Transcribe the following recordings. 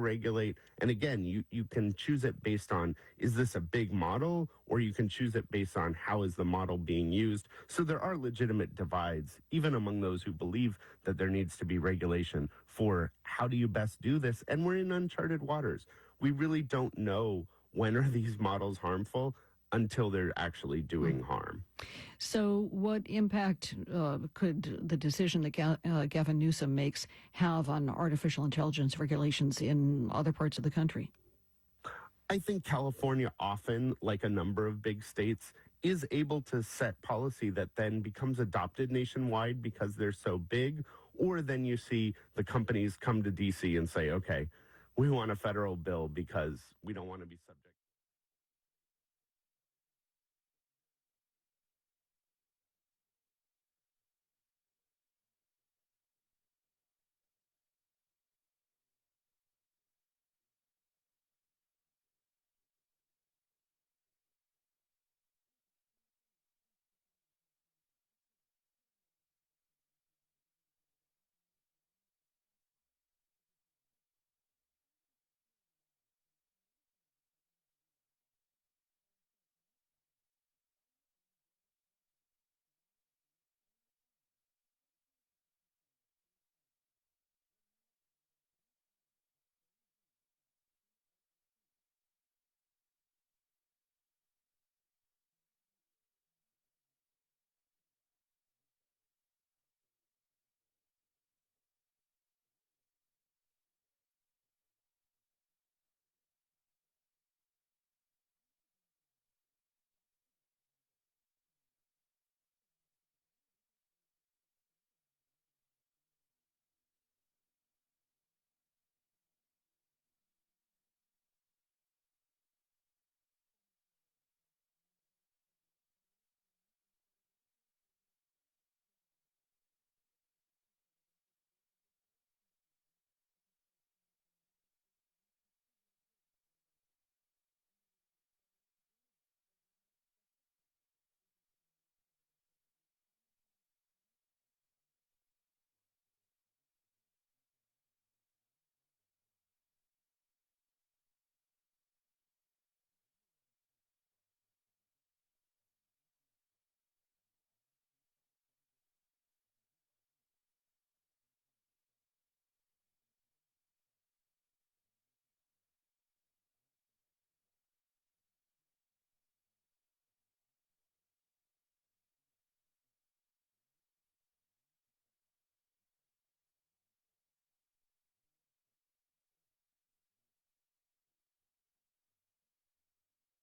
regulate. And again, you can choose it based on, is this a big model, or you can choose it based on how is the model being used. So there are legitimate divides, even among those who believe that there needs to be regulation for how do you best do this. And we're in uncharted waters. We really don't know when are these models harmful until they're actually doing harm. So what impact could the decision that Gavin Newsom makes have on artificial intelligence regulations in other parts of the country? I think California often, like a number of big states, is able to set policy that then becomes adopted nationwide because they're so big. Or then you see the companies come to DC and say, okay, we want a federal bill because we don't want to be subject.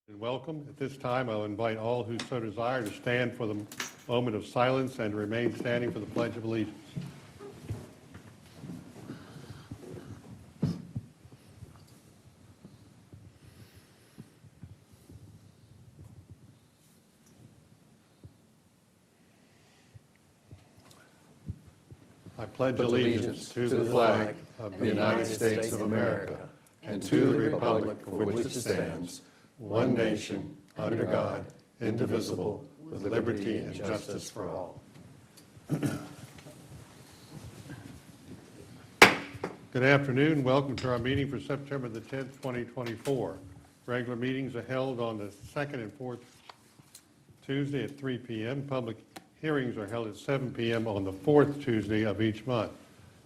And welcome. At this time, I'll invite all who so desire to stand for the moment of silence and to remain standing for the Pledge of Allegiance. I pledge allegiance to the flag of the United States of America and to the republic for which it stands, one nation, under God, indivisible, with liberty and justice for all. Good afternoon. Welcome to our meeting for September the 10th, 2024. Regular meetings are held on the second and fourth Tuesday at 3 p.m. Public hearings are held at 7 p.m. on the fourth Tuesday of each month.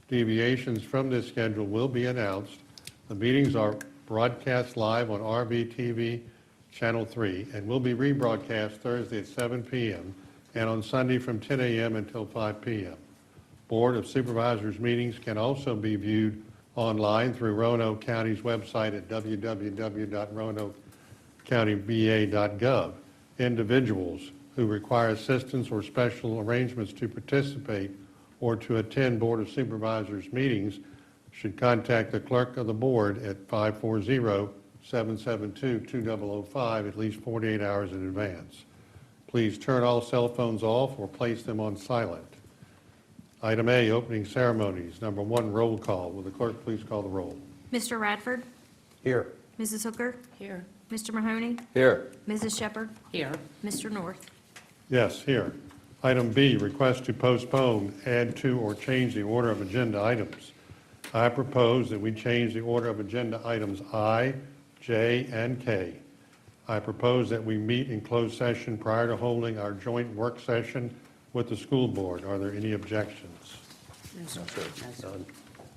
Deviations from this schedule will be announced. The meetings are broadcast live on RVTV Channel 3 and will be rebroadcast Thursday at 7 p.m. and on Sunday from 10 a.m. until 5 p.m. Board of Supervisors meetings can also be viewed online through Roanoke County's website at www.roanokecountyva.gov. Individuals who require assistance or special arrangements to participate or to attend Board of Supervisors meetings should contact the clerk of the board at 540-772-2005 at least 48 hours in advance. Please turn all cell phones off or place them on silent. Item A, opening ceremonies. Number 1, roll call. Will the clerk please call the roll? Mr. Radford? Here. Mrs. Hooker? Here. Mr. Mahoney? Here. Mrs. Shepherd? Here. Mr. North? Yes, here. Item B, request to postpone, add to, or change the order of agenda items. I propose that we change the order of agenda items I, J, and K. I propose that we meet in closed session prior to holding our joint work session with the school board. Are there any objections? None.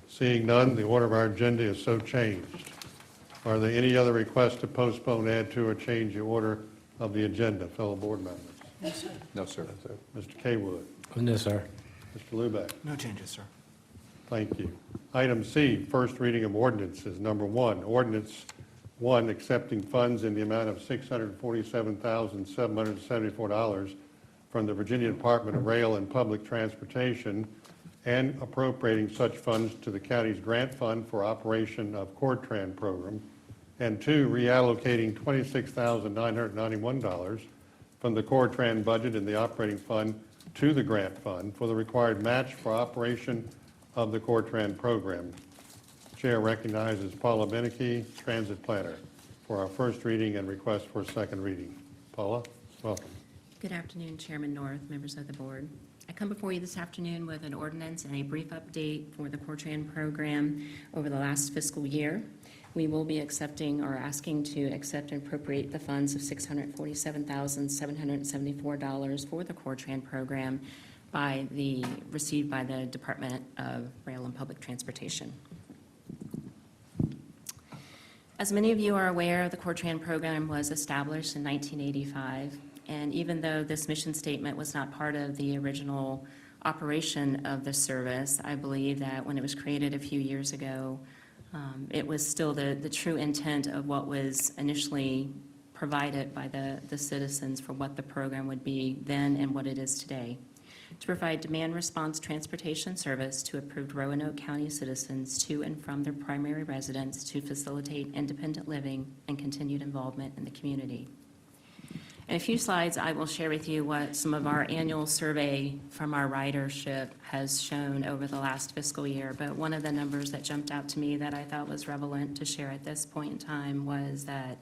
Seeing none, the order of our agenda is so changed. Are there any other requests to postpone, add to, or change the order of the agenda, fellow board members? No, sir. Mr. Kaywood? No, sir. Mr. Lubeck? No changes, sir. Thank you. Item C, first reading of ordinances. Number one, ordinance one, accepting funds in the amount of $647,774 from the Virginia Department of Rail and Public Transportation and appropriating such funds to the county's grant fund for operation of Cortran program. And two, reallocating $26,991 from the Cortran budget in the operating fund to the grant fund for the required match for operation of the Cortran program. Chair recognizes Paula Beneke, Transit Planner, for our first reading and request for a second reading. Paula, welcome. Good afternoon, Chairman North, members of the board. I come before you this afternoon with an ordinance and a brief update for the Cortran program over the last fiscal year. We will be accepting or asking to accept and appropriate the funds of $647,774 for the Cortran program received by the Department of Rail and Public Transportation. As many of you are aware, the Cortran program was established in 1985, and even though this mission statement was not part of the original operation of the service, I believe that when it was created a few years ago, it was still the true intent of what was initially provided by the citizens for what the program would be then and what it is today. To provide demand response transportation service to approved Roanoke County citizens to and from their primary residence to facilitate independent living and continued involvement in the community. In a few slides, I will share with you what some of our annual survey from our ridership has shown over the last fiscal year. But one of the numbers that jumped out to me that I thought was relevant to share at this point in time was that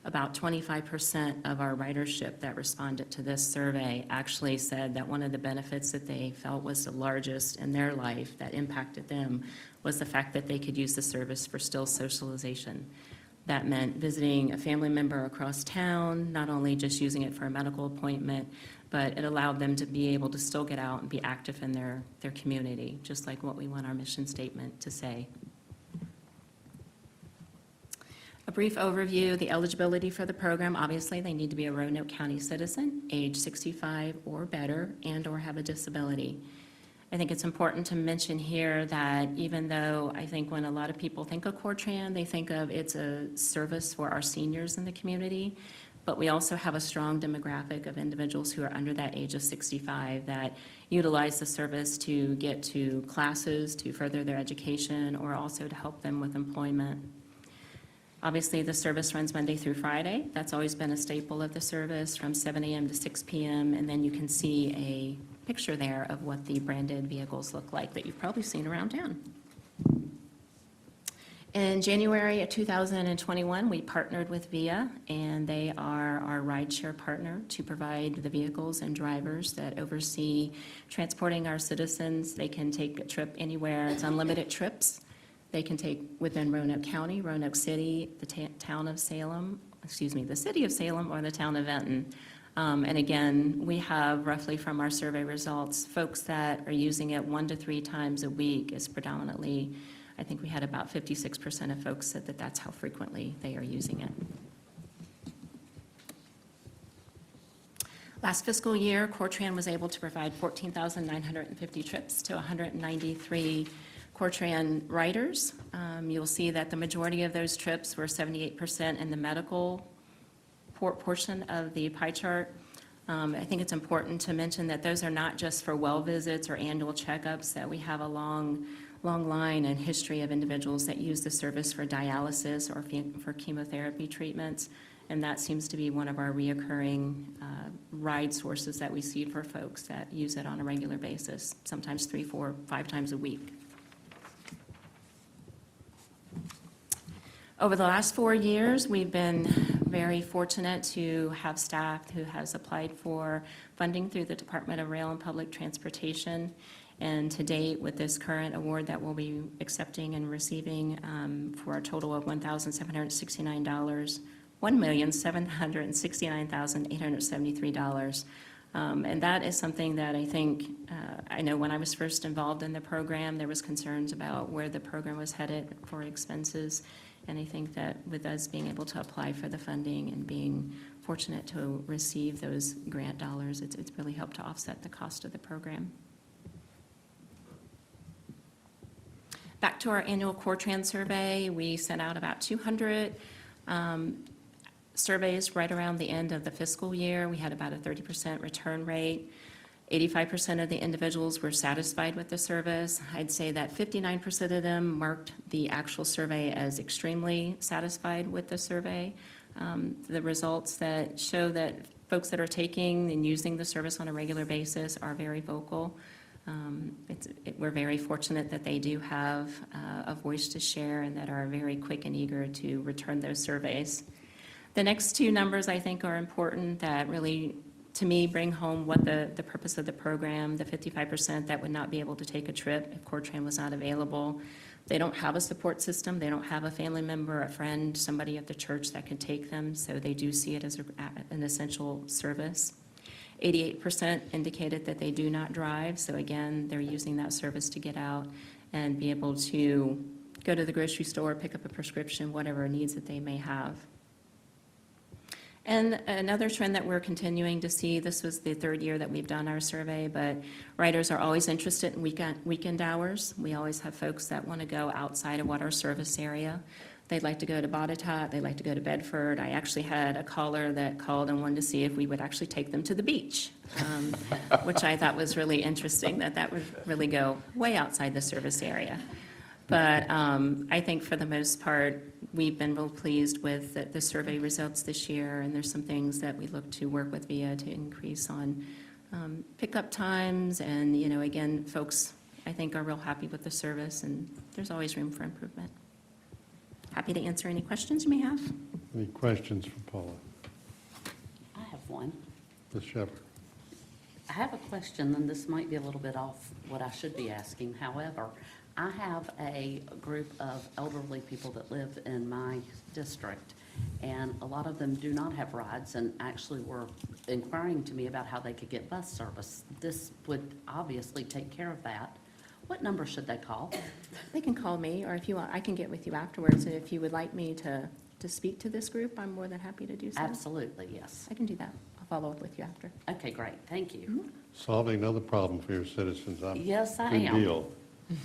about 25% of our ridership that responded to this survey actually said that one of the benefits that they felt was the largest in their life that impacted them was the fact that they could use the service for still socialization. That meant visiting a family member across town, not only just using it for a medical appointment, but it allowed them to be able to still get out and be active in their community, just like what we want our mission statement to say. A brief overview, the eligibility for the program, obviously they need to be a Roanoke County citizen, age 65 or better, and or have a disability. I think it's important to mention here that even though I think when a lot of people think of Cortran, they think of it's a service for our seniors in the community, but we also have a strong demographic of individuals who are under that age of 65 that utilize the service to get to classes, to further their education, or also to help them with employment. Obviously, the service runs Monday through Friday. That's always been a staple of the service from 7 a.m. to 6 p.m. And then you can see a picture there of what the branded vehicles look like that you've probably seen around town. In January of 2021, we partnered with VIA, and they are our rideshare partner to provide the vehicles and drivers that oversee transporting our citizens. They can take a trip anywhere. It's unlimited trips. They can take within Roanoke County, Roanoke City, the town of Salem, the city of Salem, or the town of Benton. And again, we have roughly from our survey results, folks that are using it 1 to 3 times a week is predominantly, I think we had about 56% of folks said that that's how frequently they are using it. Last fiscal year, Cortran was able to provide 14,950 trips to 193 Cortran riders. You'll see that the majority of those trips were 78% in the medical portion of the pie chart. I think it's important to mention that those are not just for well visits or annual checkups, that we have a long line and history of individuals that use the service for dialysis or for chemotherapy treatments, and that seems to be one of our reoccurring ride sources that we see for folks that use it on a regular basis, sometimes 3, 4, 5 times a week. Over the last 4 years, we've been very fortunate to have staff who has applied for funding through the Department of Rail and Public Transportation. And to date, with this current award that we'll be accepting and receiving for a total of $1,769, $1,769,873. And that is something that I think, I know when I was first involved in the program, there was concerns about where the program was headed for expenses. And I think that with us being able to apply for the funding and being fortunate to receive those grant dollars, it's really helped to offset the cost of the program. Back to our annual Cortran survey, we sent out about 200 surveys right around the end of the fiscal year. We had about a 30% return rate. 85% of the individuals were satisfied with the service. I'd say that 59% of them marked the actual survey as extremely satisfied with the survey. The results that show that folks that are taking and using the service on a regular basis are very vocal. We're very fortunate that they do have a voice to share and that are very quick and eager to return those surveys. The next two numbers I think are important that really, to me, bring home what the purpose of the program, the 55% that would not be able to take a trip if Cortran was not available. They don't have a support system. They don't have a family member, a friend, somebody at the church that could take them, so they do see it as an essential service. 88% indicated that they do not drive, so again, they're using that service to get out and be able to go to the grocery store, pick up a prescription, whatever needs that they may have. And another trend that we're continuing to see, this was the third year that we've done our survey, but riders are always interested in weekend hours. We always have folks that want to go outside of what our service area. They'd like to go to Botetourt, they'd like to go to Bedford. I actually had a caller that called and wanted to see if we would actually take them to the beach, which I thought was really interesting, that would really go way outside the service area. But I think for the most part, we've been real pleased with the survey results this year, and there's some things that we look to work with VIA to increase on pickup times, and, you know, again, folks, I think, are real happy with the service, and there's always room for improvement. Happy to answer any questions you may have. Any questions for Paula? I have one. Ms. Shepherd? I have a question, and this might be a little bit off what I should be asking. However, I have a group of elderly people that live in my district, and a lot of them do not have rides and actually were inquiring to me about how they could get bus service. This would obviously take care of that. What number should they call? They can call me, or if you want, I can get with you afterwards, and if you would like me to speak to this group, I'm more than happy to do so. Absolutely, yes. I can do that. I'll follow up with you after. Okay, great, thank you. Solving another problem for your citizens. Yes, I Good am. deal.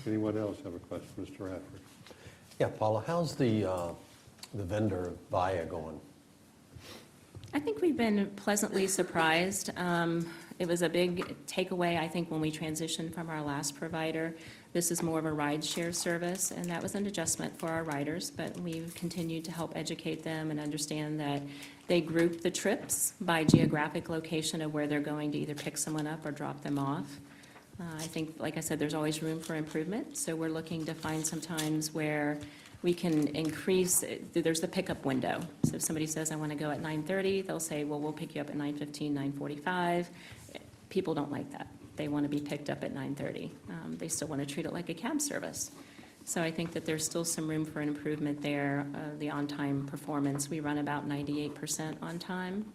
Anyone else have a question? Mr. Radford? Yeah, Paula, how's the vendor VIA going? I think we've been pleasantly surprised. It was a big takeaway, I think, when we transitioned from our last provider. This is more of a ride-share service, and that was an adjustment for our riders, but we've continued to help educate them and understand that they group the trips by geographic location of where they're going to either pick someone up or drop them off. I think, like I said, there's always room for improvement, so we're looking to find some times where we can increase, there's the pickup window. So if somebody says, I want to go at 9:30, they'll say, well, we'll pick you up at 9:15, 9:45. People don't like that. They want to be picked up at 9:30. They still want to treat it like a cab service. So I think that there's still some room for an improvement there. The on-time performance, we run about 98% on time.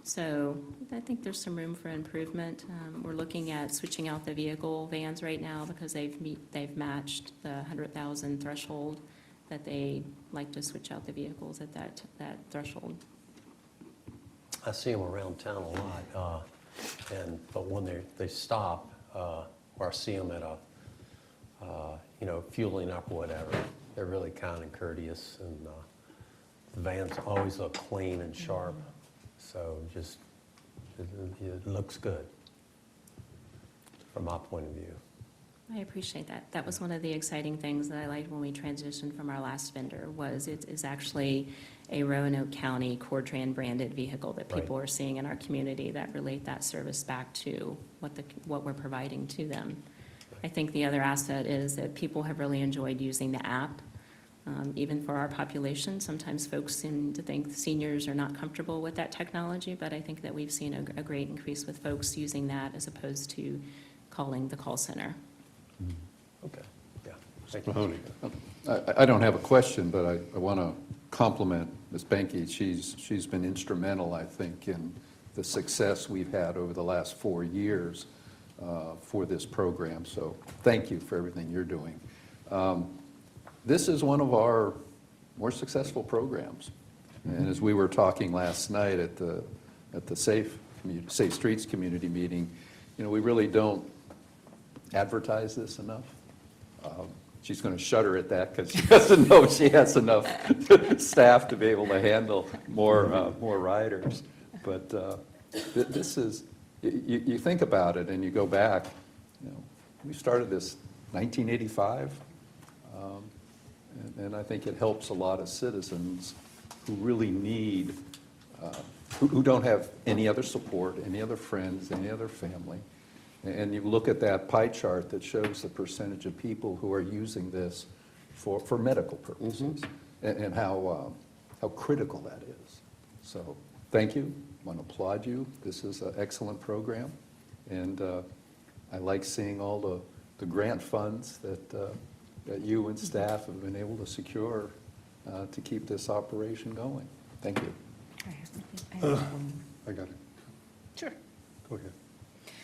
So I think there's some room for improvement. We're looking at switching out the vehicle vans right now because they've matched the 100,000 threshold that they like to switch out the vehicles at that threshold. I see them around town a lot, but when they stop, or I see them at fueling up or whatever, they're really kind and courteous, and the vans always look clean and sharp. So just, it looks good from my point of view. I appreciate that. That was one of the exciting things that I liked when we transitioned from our last vendor, was it is actually a Roanoke County Cortran branded vehicle that people are seeing in our community that relate that service back to what we're providing to them. I think the other asset is that people have really enjoyed using the app. Even for our population, sometimes folks seem to think seniors are not comfortable with that technology, but I think that we've seen a great increase with folks using that as opposed to calling the call center Okay, yeah. Thank Mr. you. Mahoney. I don't have a question, but I want to compliment Ms. Benke. She's been instrumental, I think, in the success we've had over the last 4 years for this program. So thank you for everything you're doing. This is one of our more successful programs. And as we were talking last night at the Safe Streets community meeting, we really don't advertise this enough. She's going to shudder at that because she doesn't know she has enough staff to be able to handle more riders. But this is, you think about it and you go back, we started this 1985, and I think it helps a lot of citizens who really need, who don't have any other support, any other friends, any other family. And you look at that pie chart that shows the percentage of people who are using this for medical purposes, and how critical that is. So thank you. I want to applaud you. This is an excellent program. And I like seeing all the grant funds that you and staff have been able to secure to keep this operation going. Thank you. I got it. Sure. Go ahead.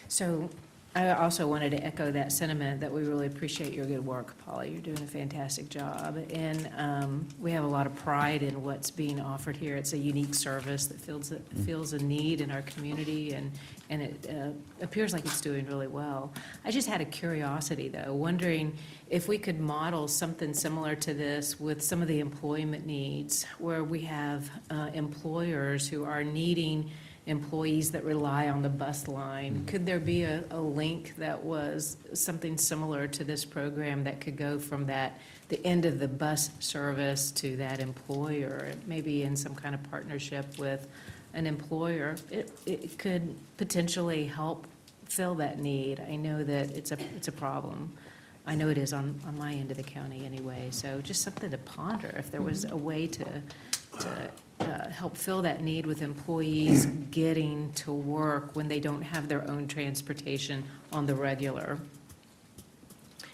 So I also wanted to echo that sentiment that we really appreciate your good work, Paula. You're doing a fantastic job. And we have a lot of pride in what's being offered here. It's a unique service that fills a need in our community, and it appears like it's doing really well. I just had a curiosity, though, wondering if we could model something similar to this with some of the employment needs, where we have employers who are needing employees that rely on the bus line. Could there be a link that was something similar to this program that could go from the end of the bus service to that employer, maybe in some kind of partnership with an employer? It could potentially help fill that need. I know that it's a problem. I know it is on my end of the county anyway. So just something to ponder, if there was a way to help fill that need with employees getting to work when they don't have their own transportation on the regular.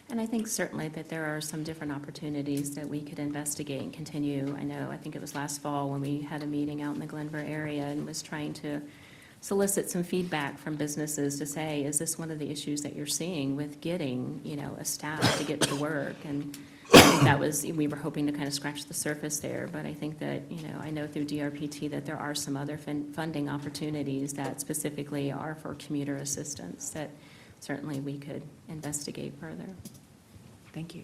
And I think certainly that there are some different opportunities that we could investigate and continue. I think it was last fall when we had a meeting out in the Glenver area and was trying to solicit some feedback from businesses to say, is this one of the issues that you're seeing with getting, a staff to get to work? And I think that was, we were hoping to kind of scratch the surface there, but I think that, I know through DRPT that there are some other funding opportunities that specifically are for commuter assistance that certainly we could investigate further. Thank you.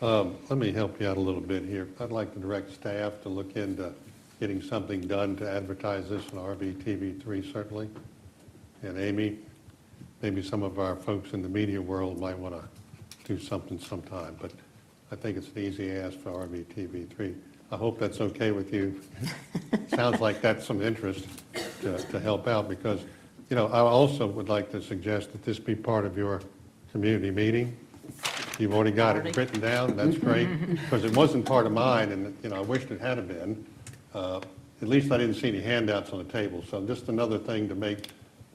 Let me help you out a little bit here. I'd like to direct staff to look into getting something done to advertise this on RVTV3, certainly. And Amy, maybe some of our folks in the media world might want to do something sometime, but I think it's an easy ask for RVTV3. I hope that's okay with you. Sounds like that's some interest to help out, because, I also would like to suggest that this be part of your community meeting. You've already got it written down, that's great, because it wasn't part of mine, and, I wished it had been. At least I didn't see any handouts on the table, so just another thing to make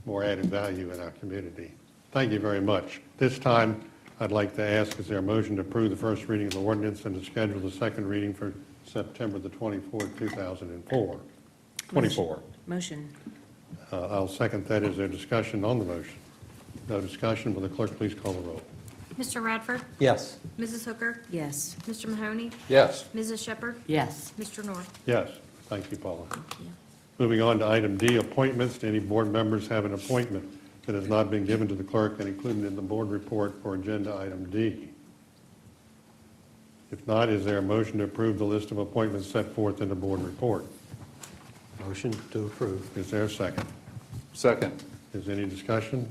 more added value in our community. Thank you very much. This time, I'd like to ask, is there a motion to approve the first reading of the ordinance and to schedule the second reading for September the 24th, 2004? 24. Motion. I'll second that. Is there discussion on the motion? No discussion. Will the clerk please call the roll? Mr. Radford? Yes. Mrs. Hooker? Yes. Mr. Mahoney? Yes. Mrs. Shepherd? Yes. Mr. North? Yes. Thank you, Paula. Moving on to item D, appointments. Do any board members have an appointment that has not been given to the clerk and included in the board report for agenda item D? If not, is there a motion to approve the list of appointments set forth in the board report? Motion to approve. Is there a second? Second. Is there any discussion?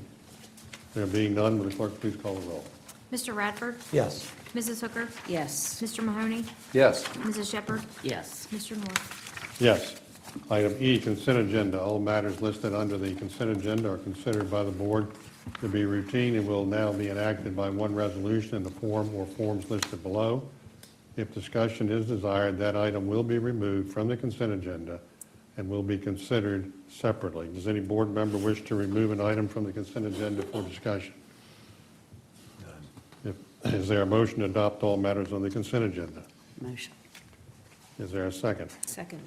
There being none, will the clerk please call the roll? Mr. Radford? Yes. Mrs. Hooker? Yes. Mr. Mahoney? Yes. Mrs. Shepherd? Yes. Mr. North? Yes. Item E, consent agenda. All matters listed under the consent agenda are considered by the board to be routine and will now be enacted by one resolution in the form or forms listed below. If discussion is desired, that item will be removed from the consent agenda and will be considered separately. Does any board member wish to remove an item from the consent agenda for discussion? Is there a motion to adopt all matters on the consent agenda? Motion. Is there a second? Second.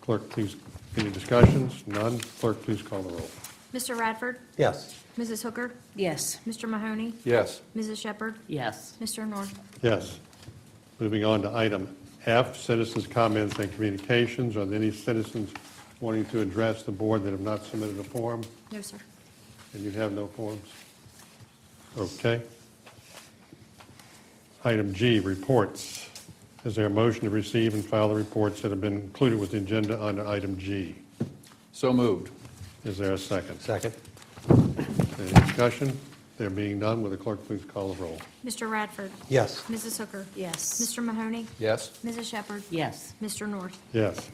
Clerk, please, any discussions? None? Clerk, please call the roll. Mr. Radford, Yes. Mrs. Hooker, Yes. Mr. Mahoney, Yes. Mrs. Shepherd, Yes. Mr. North. Yes. Moving on to item F, citizens' comments and communications. Are there any citizens wanting to address the board that have not submitted a form? No, sir. And you have no forms? Okay. Item G, reports. Is there a motion to receive and file the reports that have been included with the agenda under item G? So moved. Is there a second? Second? Any discussion? There being none, will the clerk please call the roll? Mr. Radford, Yes. Mrs. Hooker, Yes. Mr. Mahoney, Yes. Mrs. Shepherd, Yes. Mr. North. Yes.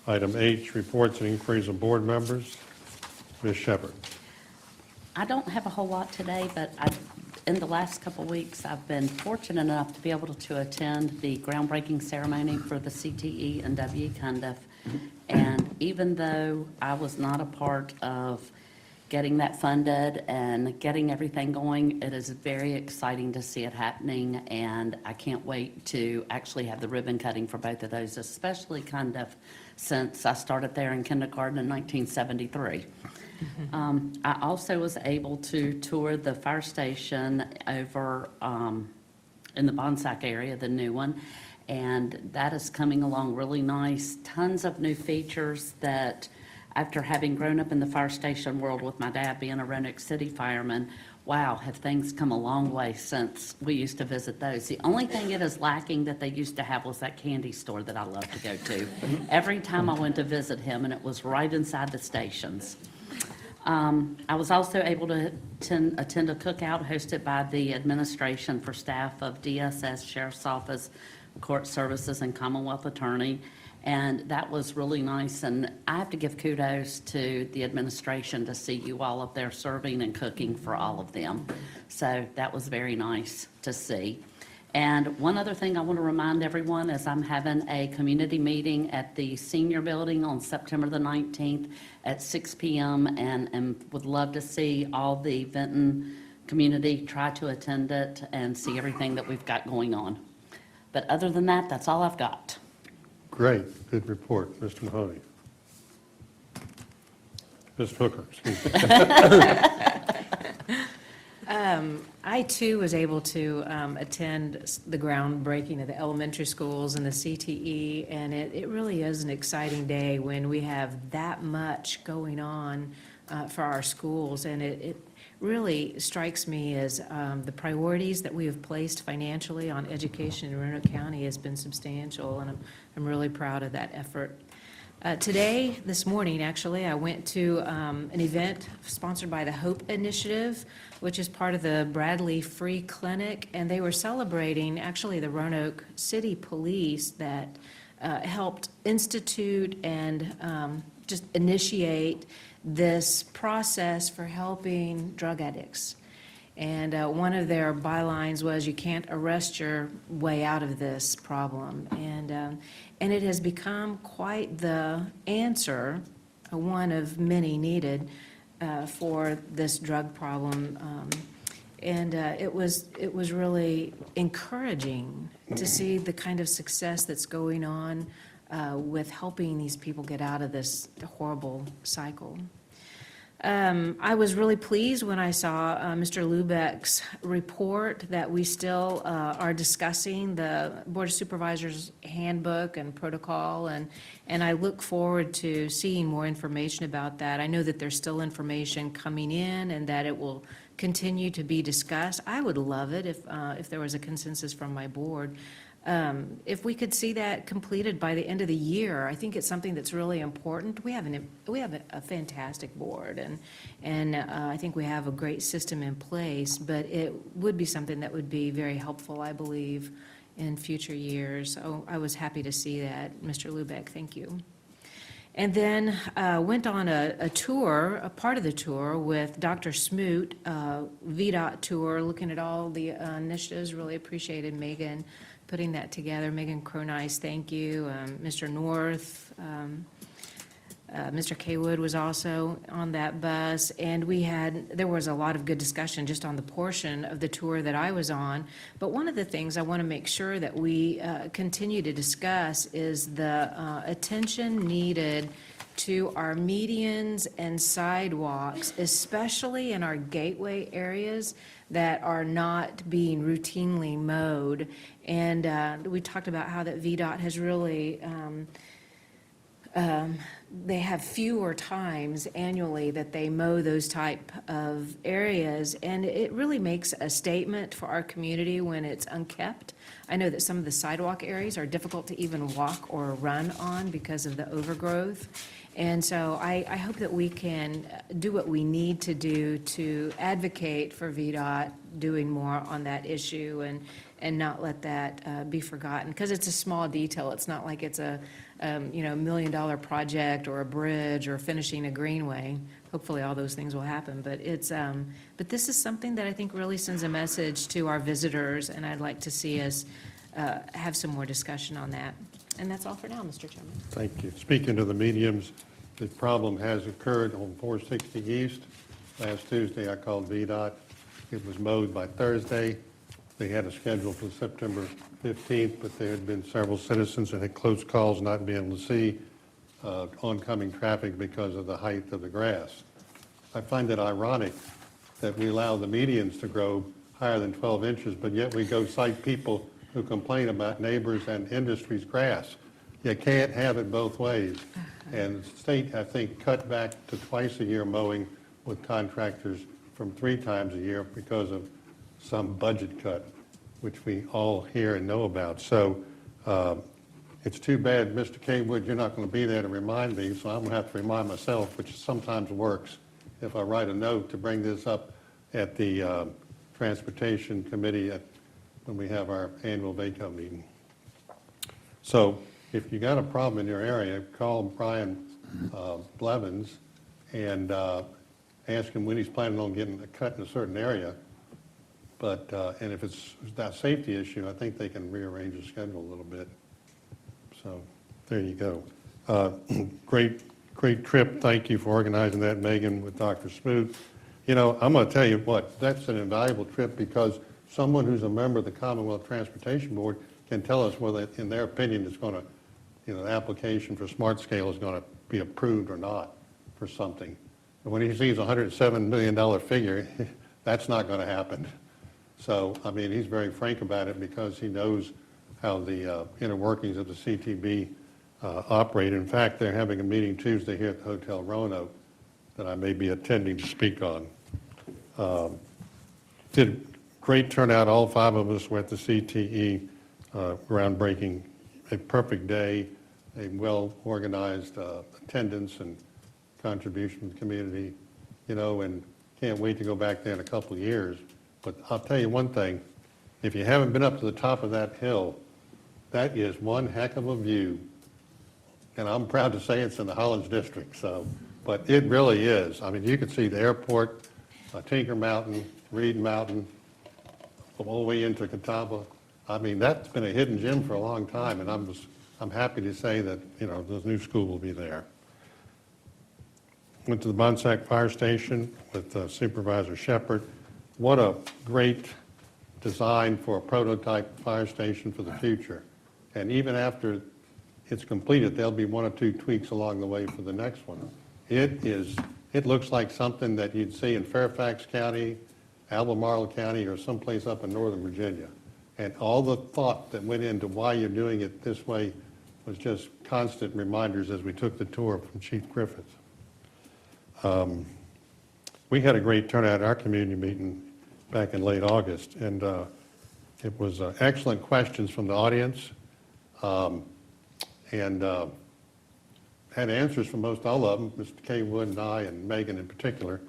Item H, reports and inquiries of board members. Ms. Shepherd. I don't have a whole lot today, but in the last couple weeks, I've been fortunate enough to be able to attend the groundbreaking ceremony for the CTE and W Cundiff. And even though I was not a part of getting that funded and getting everything going, it is very exciting to see it happening, and I can't wait to actually have the ribbon cutting for both of those, especially Cundiff, since I started there in kindergarten in 1973. I also was able to tour the fire station over in the Bonsack area, the new one, and that is coming along really nice. Tons of new features that, after having grown up in the fire station world with my dad being a Roanoke City fireman, wow, have things come a long way since we used to visit those. The only thing it is lacking that they used to have was that candy store that I love to go to. Every time I went to visit him, and it was right inside the stations. I was also able to attend a cookout hosted by the administration for staff of DSS, Sheriff's Office, Court Services, and Commonwealth Attorney. And that was really nice. And I have to give kudos to the administration to see you all up there serving and cooking for all of them. So that was very nice to see. And one other thing I want to remind everyone is I'm having a community meeting at the senior building on September the 19th at 6 p.m. and would love to see all the Vinton community try to attend it and see everything that we've got going on. But other than that, that's all I've got. Great, good report, Mr. Mahoney. Ms. Hooker, excuse me. I too was able to attend the groundbreaking of the elementary schools and the CTE, and it really is an exciting day when we have that much going on for our schools, and it really strikes me as the priorities that we have placed financially on education in Roanoke County has been substantial, and I'm really proud of that effort. Today, this morning, actually, I went to an event sponsored by the Hope Initiative, which is part of the Bradley Free Clinic, and they were celebrating, actually, the Roanoke City Police that helped institute and just initiate this process for helping drug addicts. And one of their bylines was, "You can't arrest your way out of this problem." And it has become quite the answer, one of many needed, for this drug problem. It was really encouraging to see the kind of success that's going on with helping these people get out of this horrible cycle. I was really pleased when I saw Mr. Lubeck's report that we still are discussing the Board of Supervisors handbook and protocol, and I look forward to seeing more information about that. I know that there's still information coming in and that it will continue to be discussed. I would love it if there was a consensus from my board. If we could see that completed by the end of the year, I think it's something that's really important. We have a fantastic board, and I think we have a great system in place, but it would be something that would be very helpful, I believe, in future years. So I was happy to see that, Mr. Lubeck, thank you. And then went on a tour, a part of the tour with Dr. Smoot, VDOT tour, looking at all the initiatives. Really appreciated Megan putting that together. Megan Cronice, thank you. Mr. North, Mr. Kaywood was also on that bus, and there was a lot of good discussion just on the portion of the tour that I was on. But one of the things I want to make sure that we continue to discuss is the attention needed to our medians and sidewalks, especially in our gateway areas that are not being routinely mowed. And we talked about how that VDOT has really, they have fewer times annually that they mow those type of areas. And it really makes a statement for our community when it's unkept. I know that some of the sidewalk areas are difficult to even walk or run on because of the overgrowth. And so I hope that we can do what we need to do to advocate for VDOT doing more on that issue and not let that be forgotten. Because it's a small detail. It's not like it's a $1 million project or a bridge or finishing a greenway. Hopefully, all those things will happen. But but this is something that I think really sends a message to our visitors, and I'd like to see us have some more discussion on that. And that's all for now, Mr. Chairman. Thank you. Speaking of the mediums, the problem has occurred on 460 East. Last Tuesday, I called VDOT. It was mowed by Thursday. They had a schedule for September 15th, but there had been several citizens that had close calls not being able to see oncoming traffic because of the height of the grass. I find it ironic that we allow the medians to grow higher than 12 inches, but yet we go cite people who complain about neighbors and industry's grass. You can't have it both ways. And the state, I think, cut back to twice a year mowing with contractors from 3 times a year because of some budget cut, which we all hear and know about. So it's too bad, Mr. Kaywood, you're not going to be there to remind me, so I'm going to have to remind myself, which sometimes works, if I write a note to bring this up at the Transportation Committee when we have our annual VACO meeting. So if you got a problem in your area, call Brian Blevins and ask him when he's planning on getting a cut in a certain area. But, and if it's that safety issue, I think they can rearrange the schedule a little bit. So there you go. Great trip. Thank you for organizing that, Megan, with Dr. Smoot. You know, I'm going to tell you what, that's an invaluable trip because someone who's a member of the Commonwealth Transportation Board can tell us whether, in their opinion, it's going to, the application for Smart Scale is going to be approved or not for something. And when he sees a $107 million figure, that's not going to happen. So, I mean, he's very frank about it because he knows how the inner workings of the CTB operate. In fact, they're having a meeting Tuesday here at the Hotel Roanoke that I may be attending to speak on. Did great turnout. All 5 of us were at the CTE groundbreaking. A perfect day, a well-organized attendance and contribution to the community, and can't wait to go back there in a couple of years. But I'll tell you one thing, if you haven't been up to the top of that hill, that is one heck of a view. And I'm proud to say it's in the Hollins District, but it really is. I mean, you can see the airport, Tinker Mountain, Reed Mountain, all the way into Catawba. I mean, that's been a hidden gem for a long time, and I'm happy to say that, the new school will be there. Went to the Bonsack Fire Station with Supervisor Shepard. What a great design for a prototype fire station for the future. And even after it's completed, there'll be 1 or 2 tweaks along the way for the next one. It looks like something that you'd see in Fairfax County, Albemarle County, or someplace up in Northern Virginia. And all the thought that went into why you're doing it this way was just constant reminders as we took the tour from Chief Griffith. We had a great turnout at our community meeting back in late August, and it was excellent questions from the audience, and had answers from most all of them, Mr. Kaywood and I and Megan in particular.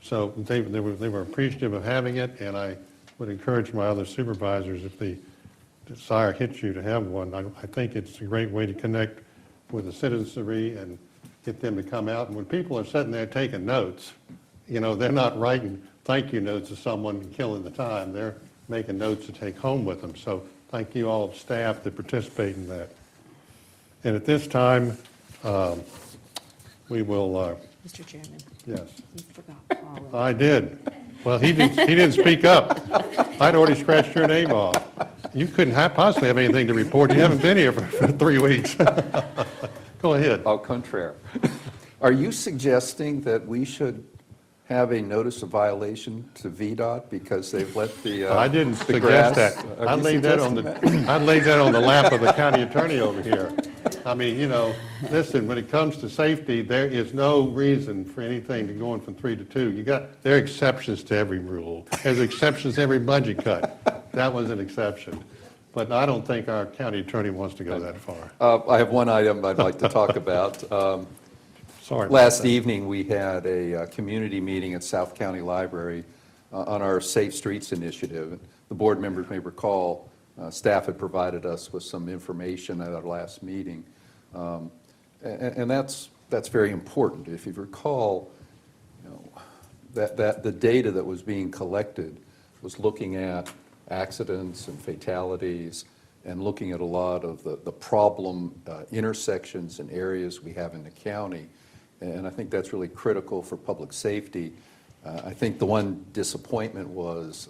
So they were appreciative of having it, and I would encourage my other supervisors, if the desire hits you to have one, I think it's a great way to connect with the citizenry and get them to come out. And when people are sitting there taking notes, they're not writing thank you notes to someone and killing the time. They're making notes to take home with them. So thank you all of staff that participate in that. And at this time, We will, Mr. Chairman, yes. you forgot Paula. I did. Well, he didn't speak up. I'd already scratched your name off. You couldn't possibly have anything to report. You haven't been here for 3 weeks. Go ahead. Au contraire. Are you suggesting that we should have a notice of violation to VDOT because they've let the I didn't the suggest grass- that. Are I you laid that on suggesting I laid that on the lap of the county attorney over here. I mean, listen, when it comes to safety, there is no reason for anything to going from 3 to 2. There are exceptions to every rule. There's exceptions to every budget cut. That was an exception. But I don't think our county attorney wants to go that far. I have one item I'd like to talk about. Sorry. about Last that. evening, we had a community meeting at South County Library on our Safe Streets initiative. The board members may recall, staff had provided us with some information at our last meeting. And that's very important. If you recall, that the data that was being collected was looking at accidents and fatalities and looking at a lot of the problem intersections and areas we have in the county. And I think that's really critical for public safety. I think the one disappointment was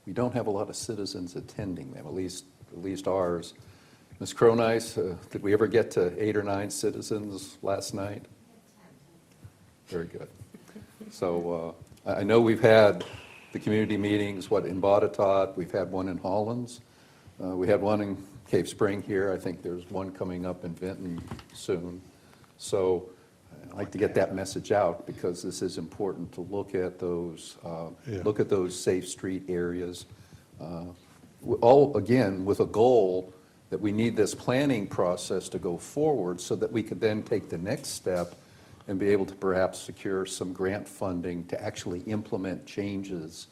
we don't have a lot of citizens attending them, at least ours. Ms. Cronice, did we ever get to 8 or 9 citizens last night? Very good. So I know we've had the community meetings, in Botetourt, we've had one in Hollins. We had one in Cave Spring here. I think there's one coming up in Vinton soon. So I'd like to get that message out because this is important to look at those, safe street areas. All, again, with a goal that we need this planning process to go forward so that we could then take the next step and be able to perhaps secure some grant funding to actually implement changes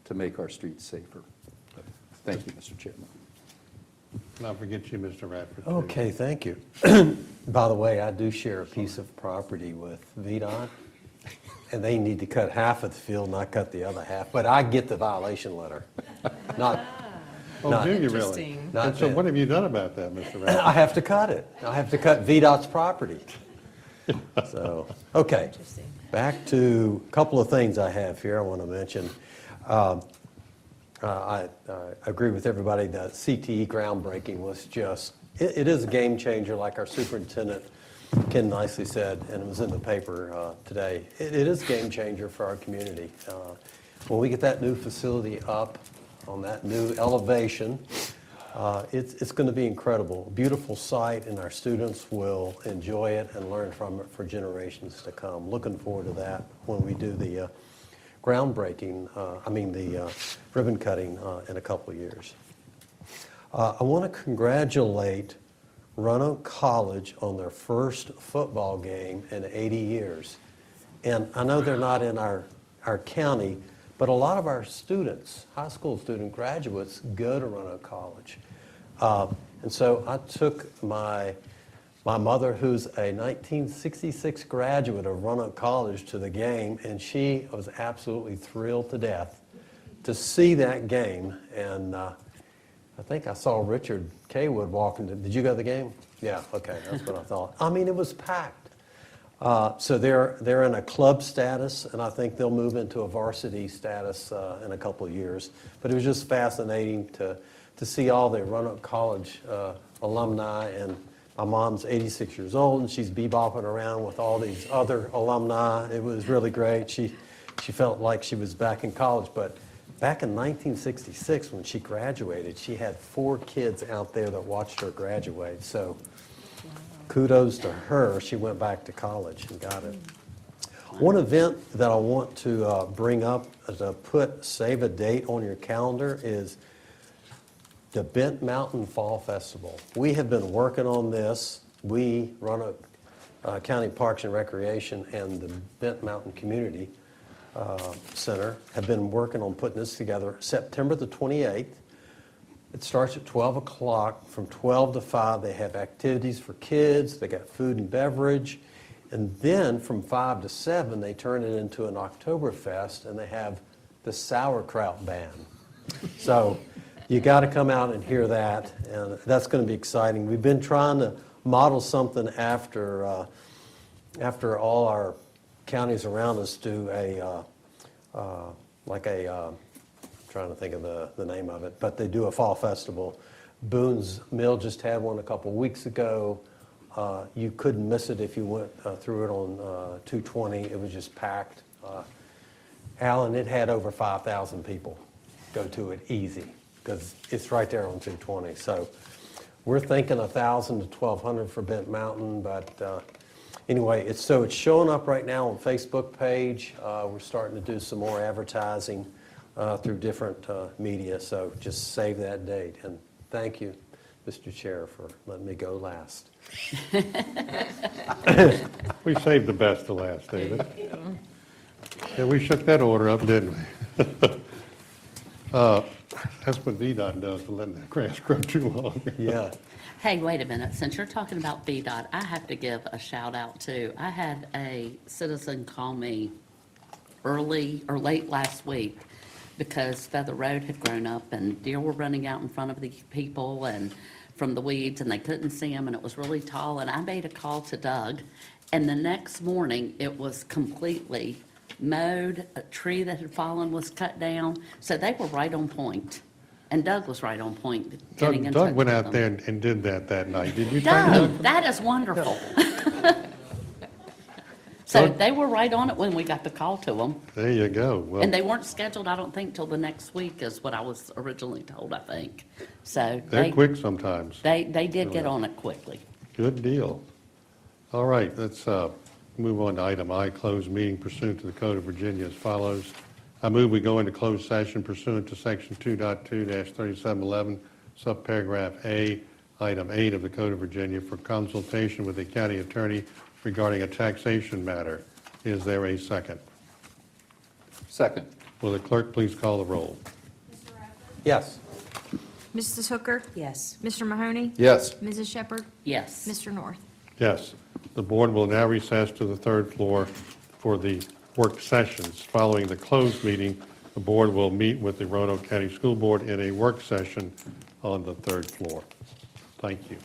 to make our streets safer. Thank you, Mr. Chairman. And I'll forget you, Mr. Radford. too. Okay, thank you. By the way, I do share a piece of property with VDOT, and they need to cut half of the field, not cut the other half, but I get the violation letter. Not, Oh, do you really? Interesting. Not And so bad. what have you done about that, Mr. Radford? I have to cut it. I have to cut VDOT's property. So, okay, Interesting. back to a couple of things I have here I want to mention. I agree with everybody that CTE groundbreaking was just, it is a game changer, like our superintendent Ken nicely said, and it was in the paper today. It is a game changer for our community. When we get that new facility up on that new elevation, it's going to be incredible. A beautiful site, and our students will enjoy it and learn from it for generations to come. Looking forward to that when we do the groundbreaking, the ribbon cutting in a couple of years. I want to congratulate Roanoke College on their first football game in 80 years. And I know they're not in our county, but a lot of our students, high school student graduates, go to Roanoke College. And so I took my mother, who's a 1966 graduate of Roanoke College, to the game, and she was absolutely thrilled to death to see that game. And I think I saw Richard Kaywood walking. Did you go to the game? Yeah, okay, that's what I thought. I mean, it was packed. So they're in a club status, and I think they'll move into a varsity status in a couple of years. But it was just fascinating to see all the Roanoke College alumni. And my mom's 86 years old, and she's bebopping around with all these other alumni. It was really great. She felt like she was back in college. But back in 1966, when she graduated, she had 4 kids out there that watched her graduate. So kudos to her. She went back to college and got it. One event that I want to bring up to save a date on your calendar is the Bent Mountain Fall Festival. We have been working on this. We, Roanoke County Parks and Recreation and the Bent Mountain Community Center, have been working on putting this together. September the 28th. It starts at 12 o'clock. From 12 to 5, they have activities for kids. They got food and beverage. And then from 5 to 7, they turn it into an Oktoberfest, and they have the sauerkraut band. So you got to come out and hear that, and that's going to be exciting. We've been trying to model something after after all our counties around us do trying to think of the name of it, but they do a fall festival. Boone's Mill just had one a couple weeks ago. You couldn't miss it if you went through it on 220. It was just packed. Alan, it had over 5,000 people go to it easy because it's right there on 220. So we're thinking 1,000 to 1,200 for Bent Mountain, but anyway, it's showing up right now on Facebook page. We're starting to do some more advertising through different media, so just save that date. And thank you, Mr. Chair, for letting me go last. We saved the best to last, David. Yeah, we shook that order up, didn't we? That's what VDOT does, for letting that grass grow too long. Yeah. Hey, wait a minute. Since you're talking about VDOT, I have to give a shout out too. I had a citizen call me early or late last week because Feather Road had grown up and deer were running out in front of the people and from the weeds and they couldn't see them and it was really tall. And I made a call to Doug and the next morning it was completely mowed. A tree that had fallen was cut down. So they were right on point. And Doug was right on point getting in touch Doug went with out them. there and did that night. Did you tell Doug? Doug, that is wonderful. So Doug- they were right on it when we got the call to them. There you go. Well, And they weren't scheduled, I don't think, till the next week is what I was originally told, I think. So they're quick sometimes. they did get on it quickly. Good deal. All right, let's move on to item I, closed meeting pursuant to the Code of Virginia as follows. I move we go into closed session pursuant to Section 2.2-3711, subparagraph A, item 8 of the Code of Virginia for consultation with the county attorney regarding a taxation matter. Is there a second? Second. Will the clerk please call the roll? Yes. Mrs. Hooker? Yes. Mr. Mahoney? Yes. Mrs. Shepherd? Yes. Mr. North? Yes. The board will now recess to the third floor for the work sessions. Following the closed meeting, the board will meet with the Roanoke County School Board in a work session on the third floor. Thank you.